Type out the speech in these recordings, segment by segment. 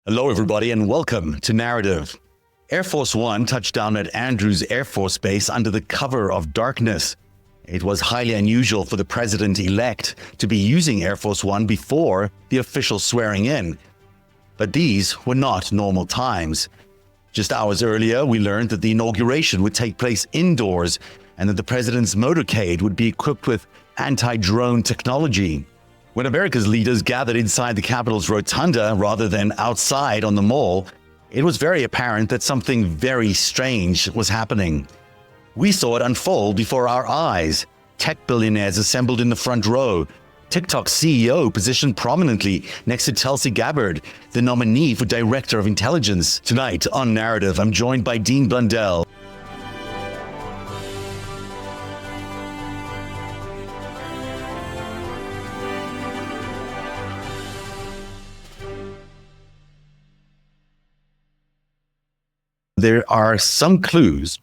Hello, everybody, and welcome to Narrative. Air Force One touched down at Andrews Air Force Base under the cover of darkness. It was highly unusual for the president-elect to be using Air Force One before the official swearing in. But these were not normal times. Just hours earlier, we learned that the inauguration would take place indoors and that the president's motorcade would be equipped with anti-drone technology. When America's leaders gathered inside the Capitol's rotunda rather than outside on the mall, it was very apparent that something very strange was happening. We saw it unfold before our eyes. Tech billionaires assembled in the front row. TikTok's CEO positioned prominently next to Tulsi Gabbard, the nominee for Director of Intelligence. Tonight on Narrative, I'm joined by Dean Blundell. There are some clues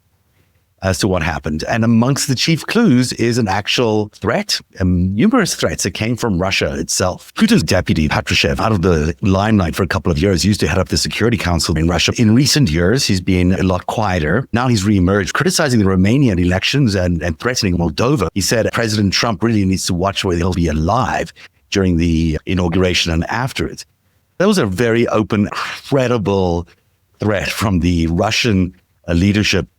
as to what happened. And amongst the chief clues is an actual threat, numerous threats that came from Russia itself. Putin's deputy, Patrushev, out of the limelight for a couple of years, used to head up the Security Council in Russia. In recent years, he's been a lot quieter. Now he's reemerged, criticizing the Romanian elections and threatening Moldova. He said President Trump really needs to watch where he'll be alive during the inauguration and after it. That was a very open, credible threat from the Russian leadership.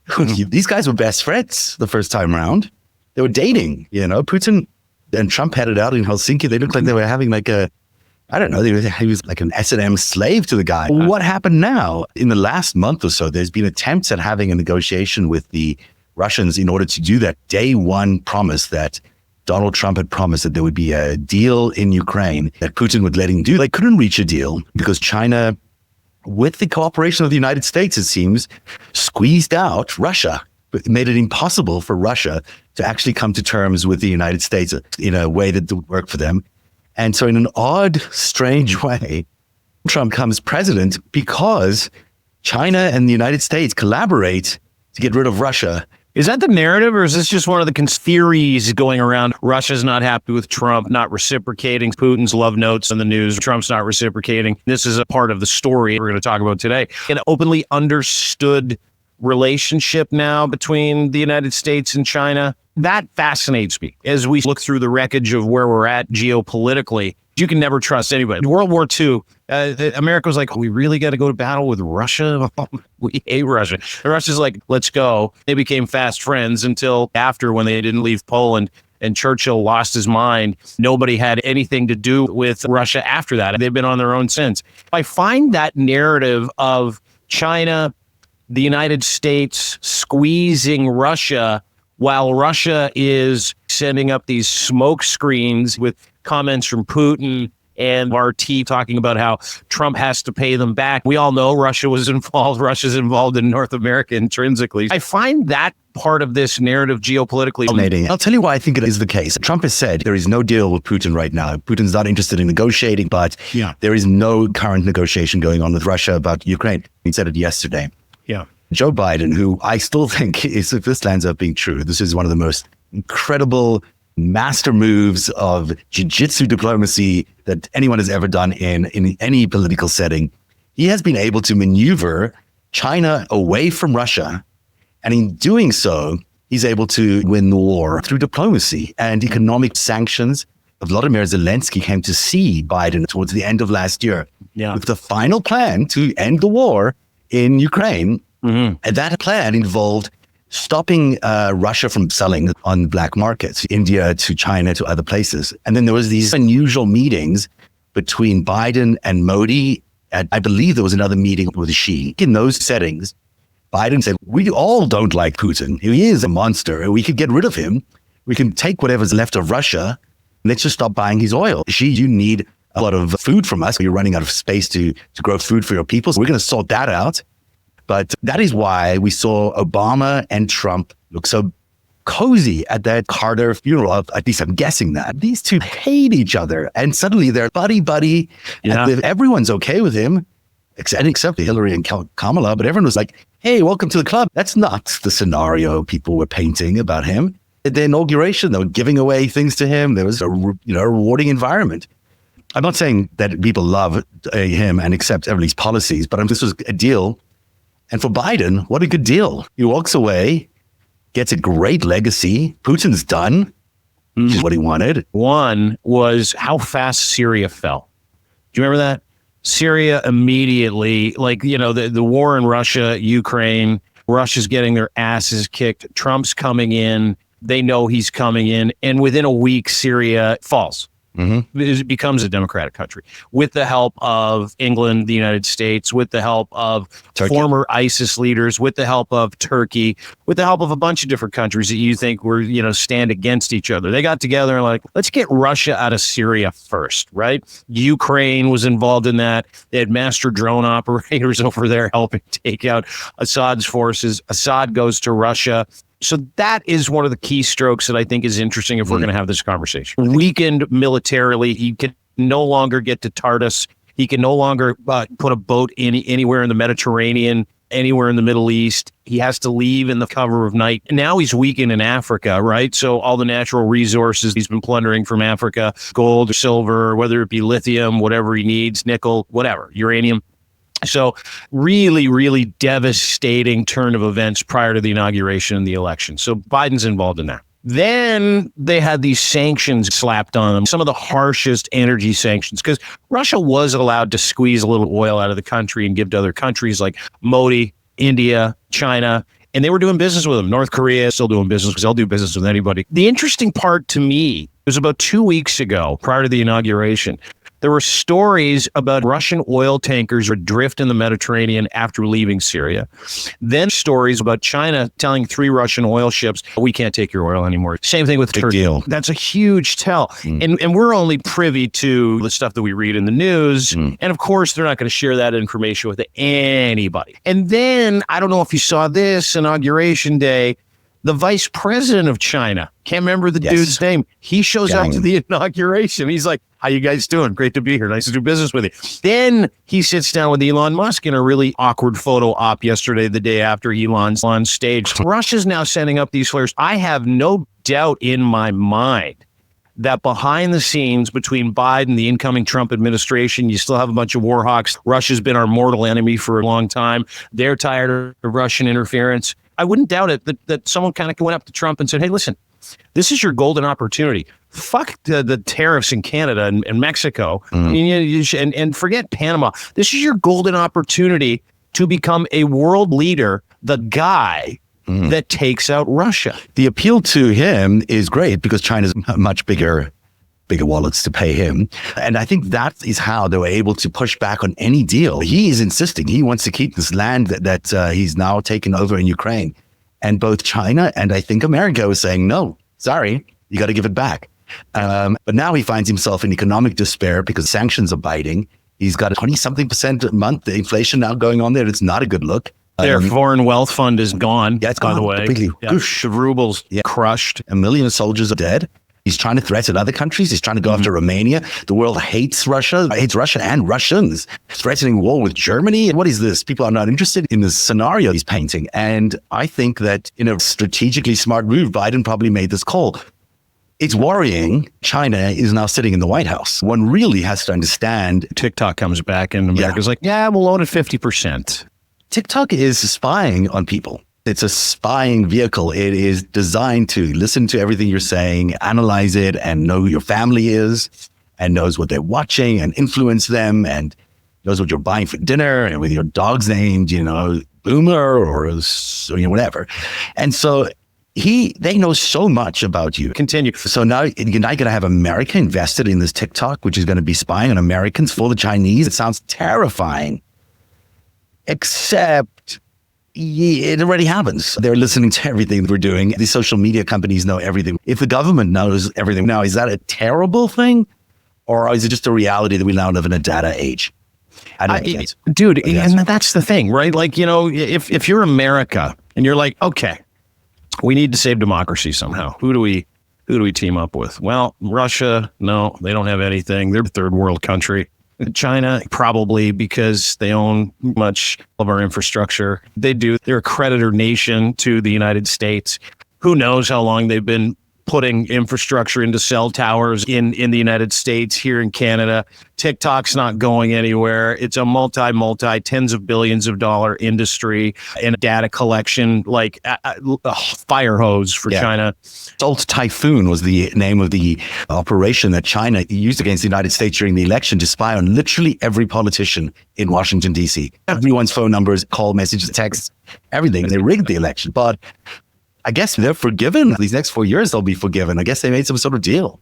These guys were best friends the first time around. They were dating, Putin and Trump headed out in Helsinki. They looked like they were having he was like an S&M slave to the guy. What happened now? In the last month or so, there's been attempts at having a negotiation with the Russians in order to do that day one promise that Donald Trump had promised that there would be a deal in Ukraine that Putin would let him do. They couldn't reach a deal because China, with the cooperation of the United States, it seems, squeezed out Russia. It made it impossible for Russia to actually come to terms with the United States in a way that would work for them. And so in an odd, strange way, Trump becomes president because China and the United States collaborate to get rid of Russia. Is that the narrative, or is this just one of the theories going around? Russia's not happy with Trump, not reciprocating Putin's love notes in the news. Trump's not reciprocating. This is a part of the story we're going to talk about today. An openly understood relationship now between the United States and China. That fascinates me. As we look through the wreckage of where we're at geopolitically, you can never trust anybody. World War II, America was like, we really got to go to battle with Russia? We hate Russia. And Russia's like, let's go. They became fast friends until after, when they didn't leave Poland and Churchill lost his mind. Nobody had anything to do with Russia after that. They've been on their own since. I find that narrative of China, the United States squeezing Russia while Russia is sending up these smoke screens with comments from Putin and RT talking about how Trump has to pay them back. We all know Russia was involved. Russia's involved in North America intrinsically. I find that part of this narrative geopolitically. I'll tell you why I think it is the case. Trump has said there is no deal with Putin right now. Putin's not interested in negotiating, but there is no current negotiation going on with Russia about Ukraine. He said it yesterday. Yeah. Joe Biden, who I still think is, if this lands up being true, this is one of the most incredible master moves of jiu-jitsu diplomacy that anyone has ever done in any political setting. He has been able to maneuver China away from Russia. And in doing so, he's able to win the war through diplomacy and economic sanctions. Vladimir Zelensky came to see Biden towards the end of last year with the final plan to end the war in Ukraine. And that plan involved stopping Russia from selling on black markets, India to China to other places. And then there was these unusual meetings between Biden and Modi. And I believe there was another meeting with Xi. In those settings, Biden said, we all don't like Putin. He is a monster. We could get rid of him. We can take whatever's left of Russia. Let's just stop buying his oil. Xi, you need a lot of food from us. You're running out of space to grow food for your people. So we're going to sort that out. But that is why we saw Obama and Trump look so cozy at that Carter funeral. At least I'm guessing that. These two hate each other. And suddenly they're buddy-buddy. Yeah. And everyone's okay with him, except Hillary and Kamala. But everyone was like, hey, welcome to the club. That's not the scenario people were painting about him. At the inauguration, they were giving away things to him. There was a rewarding environment. I'm not saying that people love him and accept everybody's policies, but this was a deal. And for Biden, what a good deal. He walks away, gets a great legacy. Putin's done, which is what he wanted. One was how fast Syria fell. Do you remember that? Syria immediately, the war in Russia, Ukraine, Russia's getting their asses kicked. Trump's coming in. They know he's coming in. And within a week, Syria falls. It becomes a democratic country with the help of England, the United States, with the help of former ISIS leaders, with the help of Turkey, with the help of a bunch of different countries that you think were, stand against each other. They got together and let's get Russia out of Syria first, right? Ukraine was involved in that. They had master drone operators over there helping take out Assad's forces. Assad goes to Russia. So that is one of the key strokes that I think is interesting if we're going to have this conversation. Weakened militarily, he can no longer get to Tartus. He can no longer put a boat anywhere in the Mediterranean, anywhere in the Middle East. He has to leave in the cover of night. And now he's weakened in Africa, right? So all the natural resources he's been plundering from Africa, gold or silver, whether it be lithium, whatever he needs, nickel, whatever, uranium. So really, really devastating turn of events prior to the inauguration and the election. So Biden's involved in that. Then they had these sanctions slapped on them, some of the harshest energy sanctions, because Russia was allowed to squeeze a little oil out of the country and give to other countries like Modi, India, China, and they were doing business with them. North Korea is still doing business because they'll do business with anybody. The interesting part to me was about 2 weeks ago, prior to the inauguration, there were stories about Russian oil tankers adrift in the Mediterranean after leaving Syria. Then stories about China telling 3 Russian oil ships, we can't take your oil anymore. Same thing with Turkey. Deal. That's a huge tell. And we're only privy to the stuff that we read in the news. And of course, they're not going to share that information with anybody. And then, I don't know if you saw this, Inauguration Day, the vice president of China, can't remember the dude's name. He shows up to the inauguration. He's like, how you guys doing? Great to be here. Nice to do business with you. Then he sits down with Elon Musk in a really awkward photo op yesterday, the day after Elon's on stage. Russia's now sending up these flares. I have no doubt in my mind that behind the scenes between Biden, the incoming Trump administration, you still have a bunch of war hawks. Russia's been our mortal enemy for a long time. They're tired of Russian interference. I wouldn't doubt it that someone kind of went up to Trump and said, hey, listen, this is your golden opportunity. Fuck the tariffs in Canada and Mexico and forget Panama. This is your golden opportunity to become a world leader, the guy that takes out Russia. The appeal to him is great because China's much bigger wallets to pay him. And I think that is how they were able to push back on any deal. He is insisting he wants to keep this land that he's now taken over in Ukraine. And both China and I think America was saying, no, sorry, you got to give it back. But now he finds himself in economic despair because sanctions are biting. He's got a 20-something% a month inflation now going on there. It's not a good look. Their foreign wealth fund is gone. Yeah, it's by gone the way. Completely. Yeah. The rubles crushed. 1 million soldiers are dead. He's trying to threaten other countries. He's trying to go after Romania. The world hates Russia and Russians. Threatening war with Germany. What is this? People are not interested in this scenario he's painting. And I think that in a strategically smart move, Biden probably made this call. It's worrying. China is now sitting in the White House. One really has to understand. TikTok comes back and America's like, we'll own it 50%. TikTok is spying on people. It's a spying vehicle. It is designed to listen to everything you're saying, analyze it, and know who your family is, and knows what they're watching, and influence them, and knows what you're buying for dinner, and with your dog's named, Boomer or whatever. And so they know so much about you. Continue. So now you're not going to have America invested in this TikTok, which is going to be spying on Americans for the Chinese. It sounds terrifying, except it already happens. They're listening to everything we're doing. The social media companies know everything. If the government knows everything now, is that a terrible thing? Or is it just a reality that we now live in a data age? I don't know. Dude, and that's the thing, right? Like, if you're America and you're like, okay, we need to save democracy somehow. Who do we team up with? Well, Russia, no, they don't have anything. They're a third world country. China, probably because they own much of our infrastructure. They're a creditor nation to the United States. Who knows how long they've been putting infrastructure into cell towers in the United States, here in Canada. TikTok's not going anywhere. It's a multi tens of billions of dollar industry and data collection, like a fire hose for China. Salt Typhoon was the name of the operation that China used against the United States during the election to spy on literally every politician in Washington, D.C. Everyone's phone numbers, call messages, texts, everything. They rigged the election. But I guess they're forgiven. These next 4 years, they'll be forgiven. I guess they made some sort of deal.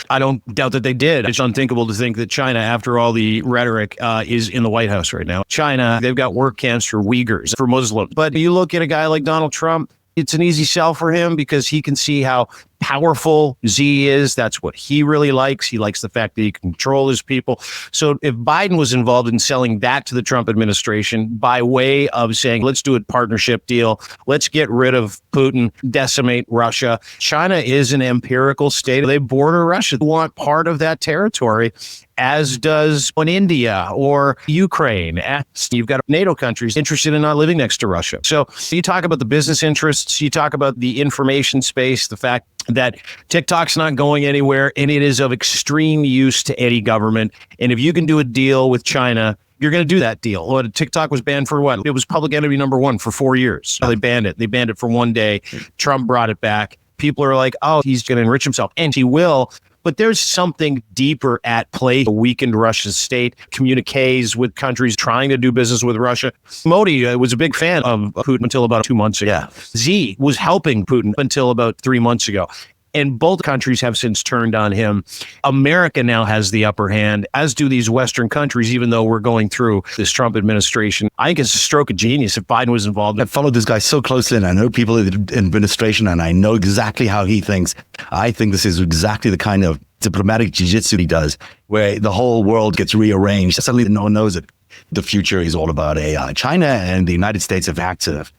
I don't doubt that they did. It's unthinkable to think that China, after all the rhetoric, is in the White House right now. China, they've got work camps for Uyghurs, for Muslims. But you look at a guy like Donald Trump, it's an easy sell for him because he can see how powerful Xi is. That's what he really likes. He likes the fact that he can control his people. So if Biden was involved in selling that to the Trump administration by way of saying, let's do a partnership deal, let's get rid of Putin, decimate Russia. China is an empirical state. They border Russia. They want part of that territory, as does India or Ukraine. You've got NATO countries interested in not living next to Russia. So you talk about the business interests, you talk about the information space, the fact that TikTok's not going anywhere, and it is of extreme use to any government. And if you can do a deal with China, you're going to do that deal. Well, TikTok was banned for what? It was public enemy number one for 4 years. So they banned it. They banned it for one day. Trump brought it back. People are like, oh, he's going to enrich himself. And he will. But there's something deeper at play. A weakened Russian state, communiques with countries trying to do business with Russia. Modi was a big fan of Putin until about 2 months ago. Yeah. Xi was helping Putin until about 3 months ago. And both countries have since turned on him. America now has the upper hand, as do these Western countries, even though we're going through this Trump administration. I think it's a stroke of genius if Biden was involved. I followed this guy so closely, and I know people in the administration, and I know exactly how he thinks. I think this is exactly the kind of diplomatic jiu-jitsu he does, where the whole world gets rearranged. Suddenly no one knows it. The future is all about AI. China and the United States have active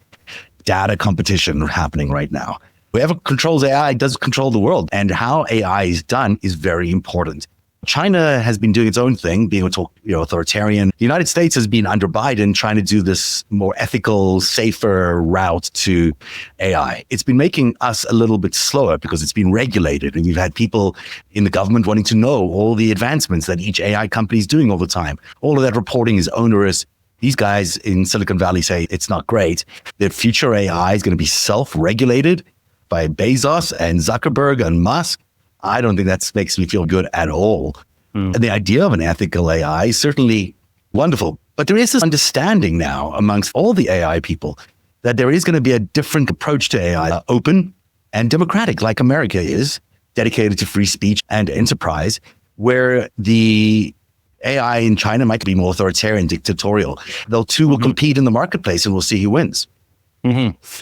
data competition happening right now. Whoever controls AI does control the world, and how AI is done is very important. China has been doing its own thing, being authoritarian. The United States has been under Biden trying to do this more ethical, safer route to AI. It's been making us a little bit slower because it's been regulated, and you've had people in the government wanting to know all the advancements that each AI company is doing all the time. All of that reporting is onerous. These guys in Silicon Valley say it's not great. That future AI is going to be self-regulated by Bezos and Zuckerberg and Musk. I don't think that makes me feel good at all. And the idea of an ethical AI is certainly wonderful. But there is this understanding now amongst all the AI people that there is going to be a different approach to AI, open and democratic, like America is, dedicated to free speech and enterprise, where the AI in China might be more authoritarian, dictatorial. They'll too will compete in the marketplace, and we'll see who wins.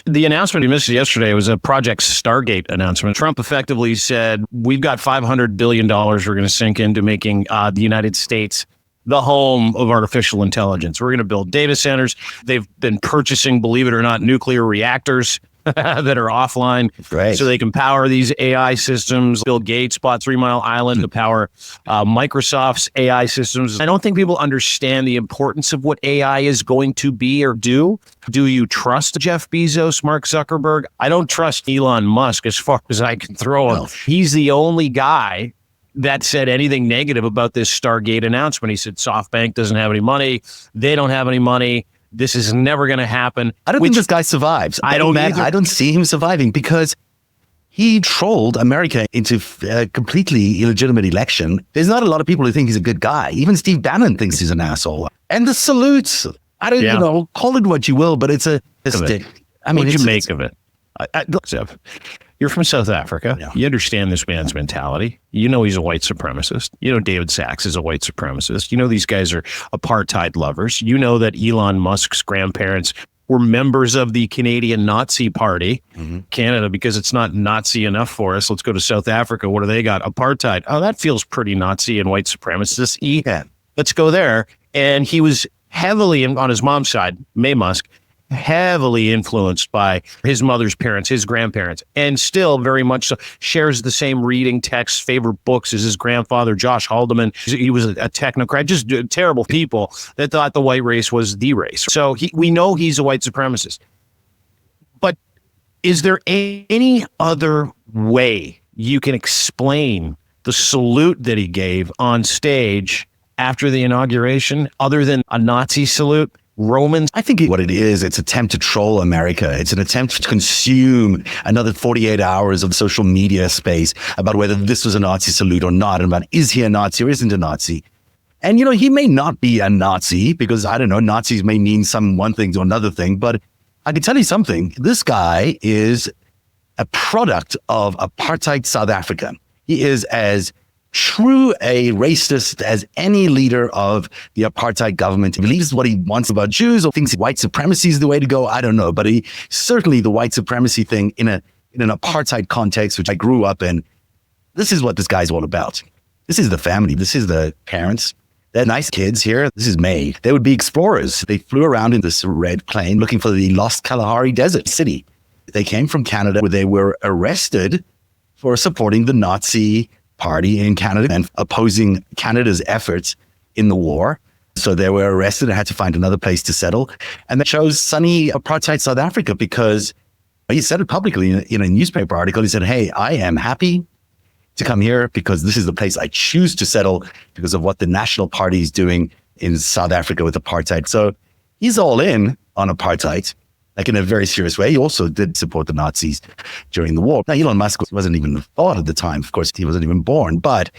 The announcement you missed yesterday was a Project Stargate announcement. Trump effectively said, we've got $500 billion we're going to sink into making the United States the home of artificial intelligence. We're going to build data centers. They've been purchasing, believe it or not, nuclear reactors that are offline, so they can power these AI systems. Bill Gates bought 3 Mile Island to power Microsoft's AI systems. I don't think people understand the importance of what AI is going to be or do. Do you trust Jeff Bezos, Mark Zuckerberg? I don't trust Elon Musk as far as I can throw him. He's the only guy that said anything negative about this Stargate announcement. He said SoftBank doesn't have any money. They don't have any money. This is never going to happen. I don't think this guy survives. I don't see him surviving because he trolled America into a completely illegitimate election. There's not a lot of people who think he's a good guy. Even Steve Bannon thinks he's an asshole. And the salutes, I don't call it what you will, but it's a stick. I mean, what'd you make of it? Look, Zev, you're from South Africa. Yeah. You understand this man's mentality. You know he's a white supremacist. You know David Sachs is a white supremacist. You know these guys are apartheid lovers. You know that Elon Musk's grandparents were members of the Canadian Nazi Party, Canada, because it's not Nazi enough for us. Let's go to South Africa. What do they got? Apartheid. Oh, that feels pretty Nazi and white supremacist. Yeah. Let's go there. And he was heavily, on his mom's side, May Musk, heavily influenced by his mother's parents, his grandparents, and still very much so shares the same reading texts, favorite books as his grandfather, Josh Haldeman. He was a technocrat, just terrible people that thought the white race was the race. So we know he's a white supremacist. But is there any other way you can explain the salute that he gave on stage after the inauguration, other than a Nazi salute? Romans? I think what it is, it's an attempt to troll America. It's an attempt to consume another 48 hours of social media space about whether this was a Nazi salute or not, and about is he a Nazi or isn't a Nazi. And, he may not be a Nazi because, I don't know, Nazis may mean some one thing to another thing, but I can tell you something. This guy is a product of apartheid South Africa. He is as true a racist as any leader of the apartheid government. He believes what he wants about Jews or thinks white supremacy is the way to go. I don't know. But he certainly the white supremacy thing in an apartheid context, which I grew up in. This is what this guy's all about. This is the family. This is the parents. They're nice kids here. This is May. They would be explorers. They flew around in this red plane looking for the lost Kalahari Desert city. They came from Canada where they were arrested for supporting the Nazi party in Canada and opposing Canada's efforts in the war. So they were arrested and had to find another place to settle. And they chose sunny apartheid South Africa because he said it publicly in a newspaper article. He said, hey, I am happy to come here because this is the place I choose to settle because of what the National Party is doing in South Africa with apartheid. So he's all in on apartheid, like in a very serious way. He also did support the Nazis during the war. Now, Elon Musk wasn't even thought at the time. Of course, he wasn't even born, but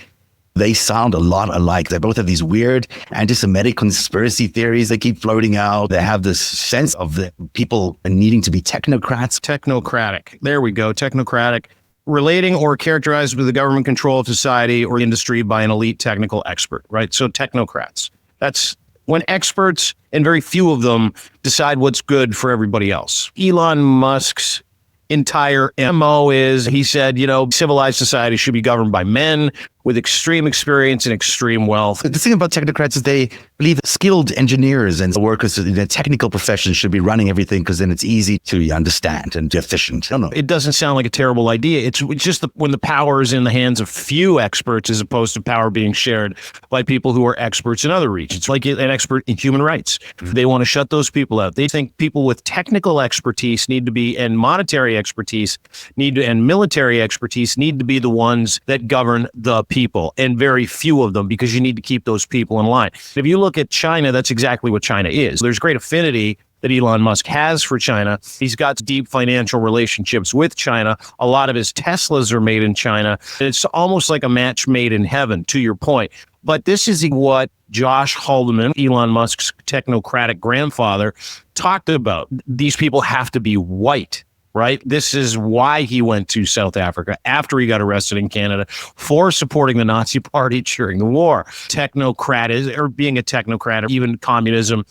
they sound a lot alike. They both have these weird anti-Semitic conspiracy theories that keep floating out. They have this sense of the people needing to be technocrats. Technocratic. There we go. Technocratic. Relating or characterized with the government control of society or industry by an elite technical expert, right? So technocrats. That's when experts, and very few of them, decide what's good for everybody else. Elon Musk's entire MO is, he said, civilized society should be governed by men with extreme experience and extreme wealth. The thing about technocrats is they believe that skilled engineers and workers in the technical professions should be running everything because then it's easy to understand and efficient. I don't know. It doesn't sound like a terrible idea. It's just when the power is in the hands of few experts as opposed to power being shared by people who are experts in other regions, like an expert in human rights. They want to shut those people out. They think people with technical expertise need to be, and monetary expertise and military expertise need to be the ones that govern the people, and very few of them, because you need to keep those people in line. If you look at China, that's exactly what China is. There's great affinity that Elon Musk has for China. He's got deep financial relationships with China. A lot of his Teslas are made in China. It's almost like a match made in heaven, to your point. But this is what Josh Haldeman, Elon Musk's technocratic grandfather, talked about. These people have to be white. Right? This is why he went to South Africa after he got arrested in Canada for supporting the Nazi party during the war. Technocrat or being a technocrat, or even communism,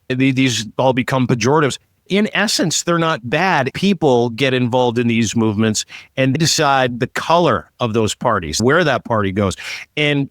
these all become pejoratives. In essence, they're not bad. People get involved in these movements and decide the color of those parties, where that party goes. And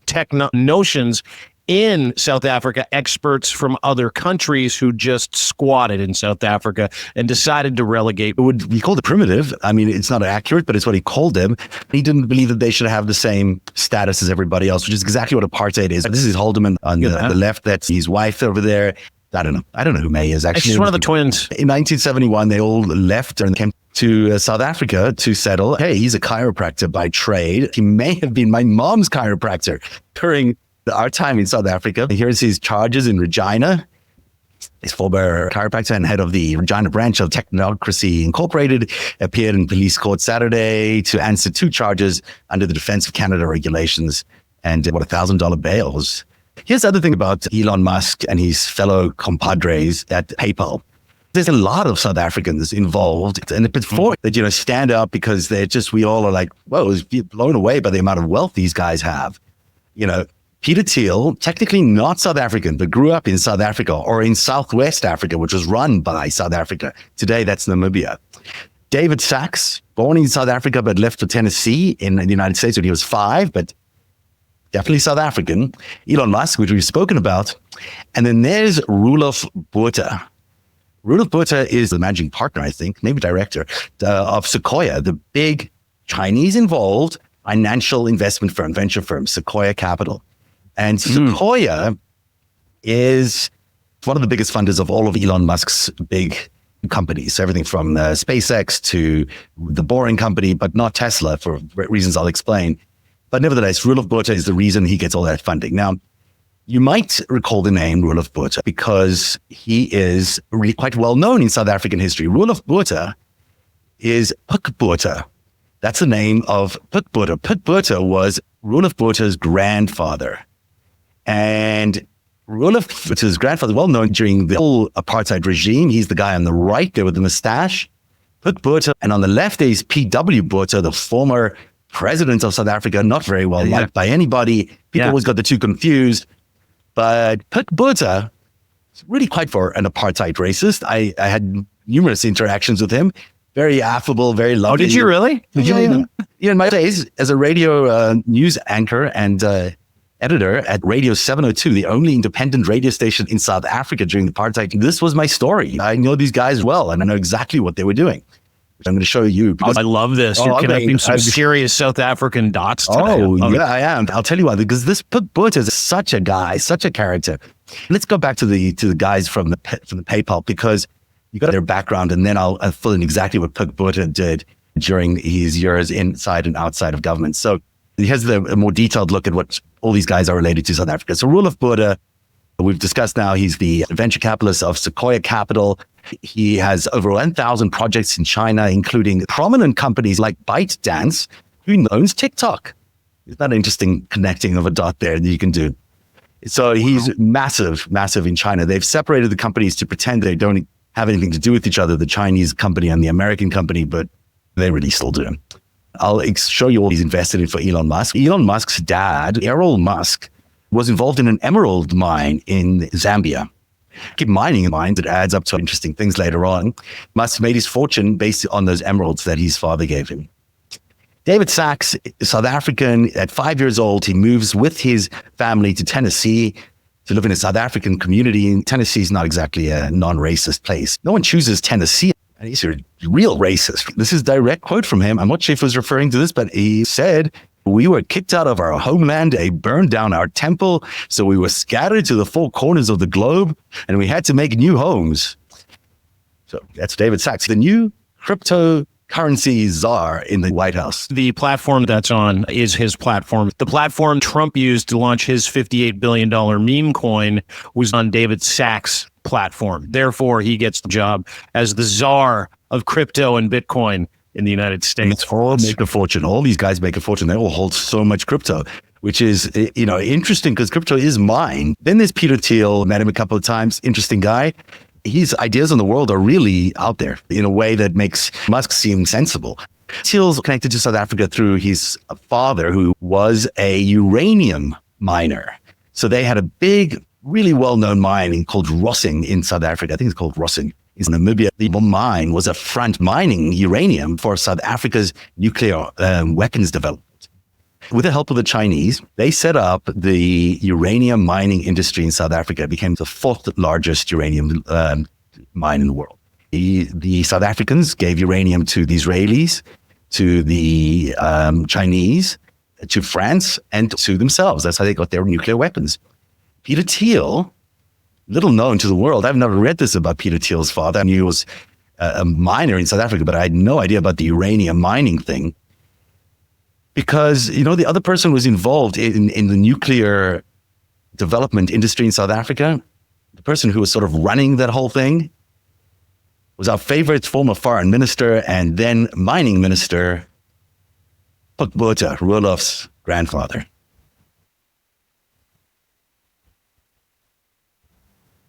notions in South Africa, experts from other countries who just squatted in South Africa and decided to relegate. He called it primitive. I mean, it's not accurate, but it's what he called them. He didn't believe that they should have the same status as everybody else, which is exactly what apartheid is. This is Haldeman on the left. That's his wife over there. I don't know who May is, actually. She's one of the twins. In 1971, they all left and came to South Africa to settle. Hey, he's a chiropractor by trade. He may have been my mom's chiropractor during our time in South Africa. Here's his charges in Regina. His former chiropractor and head of the Regina branch of Technocracy Incorporated appeared in police court Saturday to answer 2 charges under the Defense of Canada regulations and $1,000 bails. Here's the other thing about Elon Musk and his fellow compadres at PayPal. There's a lot of South Africans involved, and before that, stand up because we all are like, whoa, blown away by the amount of wealth these guys have. Peter Thiel, technically not South African, but grew up in South Africa or in Southwest Africa, which was run by South Africa. Today, that's Namibia. David Sachs, born in South Africa, but left for Tennessee in the United States when he was 5, but definitely South African. Elon Musk, which we've spoken about. And then there's Roelof Botha. Roelof Botha is the managing partner, I think, maybe director, of Sequoia, the big Chinese-involved financial investment firm, venture firm, Sequoia Capital. And Sequoia is one of the biggest funders of all of Elon Musk's big companies, everything from SpaceX to the Boring Company, but not Tesla for reasons I'll explain. But nevertheless, Roelof Botha is the reason he gets all that funding. Now, you might recall the name Roelof Botha because he is really quite well known in South African history. Roelof Botha is Pik Botha. That's the name of Pik Botha. Pik Botha was Roelof Botha's grandfather. And Roelof Botha's grandfather, well known during the whole apartheid regime. He's the guy on the right there with the mustache. Pik Botha. And on the left there is P.W. Botha, the former president of South Africa, not very well liked by anybody. People always got the two confused. But Pik Botha is really quite for an apartheid racist. I had numerous interactions with him. Very affable, very lovely. Oh, did you really? Yeah, in my days as a radio news anchor and editor at Radio 702, the only independent radio station in South Africa during the apartheid, this was my story. I know these guys well, and I know exactly what they were doing. Which I'm going to show you. I love this. You're connecting some serious South African dots today. I am. I'll tell you why. Because this Pik Botha is such a guy, such a character. Let's go back to the guys from the PayPal, because you got their background, and then I'll fill in exactly what Pik Botha did during his years inside and outside of government. So here's a more detailed look at what all these guys are related to South Africa. So Roelof Botha, we've discussed now, he's the venture capitalist of Sequoia Capital. He has over 1,000 projects in China, including prominent companies like ByteDance, who owns TikTok. Isn't that interesting connecting of a dot there that you can do? So he's massive in China. They've separated the companies to pretend they don't have anything to do with each other, the Chinese company and the American company, but they really still do. I'll show you all he's invested in for Elon Musk. Elon Musk's dad, Errol Musk, was involved in an emerald mine in Zambia. Keep mining mines, it adds up to interesting things later on. Musk made his fortune based on those emeralds that his father gave him. David Sacks, South African, at 5 years old, he moves with his family to Tennessee to live in a South African community. And Tennessee is not exactly a non-racist place. No one chooses Tennessee. And he's a real racist. This is a direct quote from him. I'm not sure if he was referring to this, but he said, "We were kicked out of our homeland. They burned down our temple. So we were scattered to the four corners of the globe, and we had to make new homes." So that's David Sacks, the new cryptocurrency czar in the White House. The platform that's on is his platform. The platform Trump used to launch his $58 billion meme coin was on David Sacks' platform. Therefore, he gets the job as the czar of crypto and Bitcoin in the United States. All make a fortune. All these guys make a fortune. They all hold so much crypto, which is, interesting because crypto is mine. Then there's Peter Thiel. Met him a couple of times. Interesting guy. His ideas on the world are really out there in a way that makes Musk seem sensible. Thiel's connected to South Africa through his father, who was a uranium miner. So they had a big, really well-known mine called Rossing in South Africa. I think it's called Rossing. In Namibia, the mine was a front mining uranium for South Africa's nuclear weapons development. With the help of the Chinese, they set up the uranium mining industry in South Africa. It became the fourth largest uranium mine in the world. The South Africans gave uranium to the Israelis, to the Chinese, to France, and to themselves. That's how they got their nuclear weapons. Peter Thiel, little known to the world. I've never read this about Peter Thiel's father. I knew he was a miner in South Africa, but I had no idea about the uranium mining thing. Because, the other person who was involved in the nuclear development industry in South Africa, the person who was sort of running that whole thing, was our favorite former foreign minister and then mining minister, Pik Botha, Roelof's grandfather.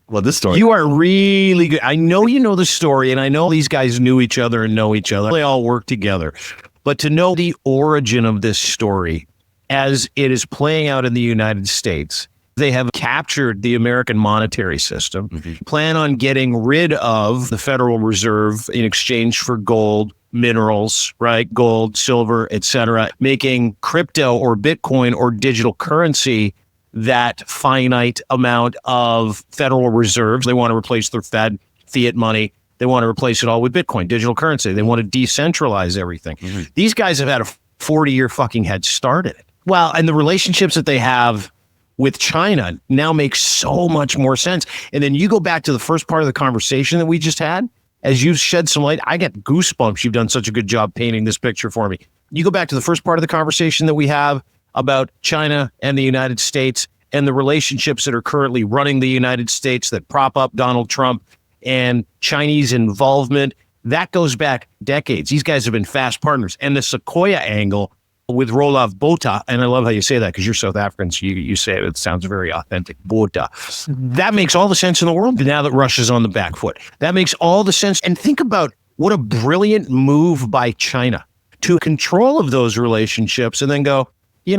Well, this story. You are really good. I know you know the story, and I know these guys knew each other and know each other. They all work together. But to know the origin of this story as it is playing out in the United States, they have captured the American monetary system, plan on getting rid of the Federal Reserve in exchange for gold, minerals, right? Gold, silver, etc., making crypto or Bitcoin or digital currency that finite amount of Federal Reserves. They want to replace their fiat money. They want to replace it all with Bitcoin, digital currency. They want to decentralize everything. These guys have had a 40-year fucking head start at it. Well, and the relationships that they have with China now makes so much more sense. And then you go back to the first part of the conversation that we just had, as you shed some light, I get goosebumps. You've done such a good job painting this picture for me. You go back to the first part of the conversation that we have about China and the United States and the relationships that are currently running the United States that prop up Donald Trump and Chinese involvement. That goes back decades. These guys have been fast partners. And the Sequoia angle with Roelof Botha, and I love how you say that because you're South African, so you say it sounds very authentic, Botha. That makes all the sense in the world now that Russia's on the back foot. That makes all the sense. And think about what a brilliant move by China to control of those relationships and then go,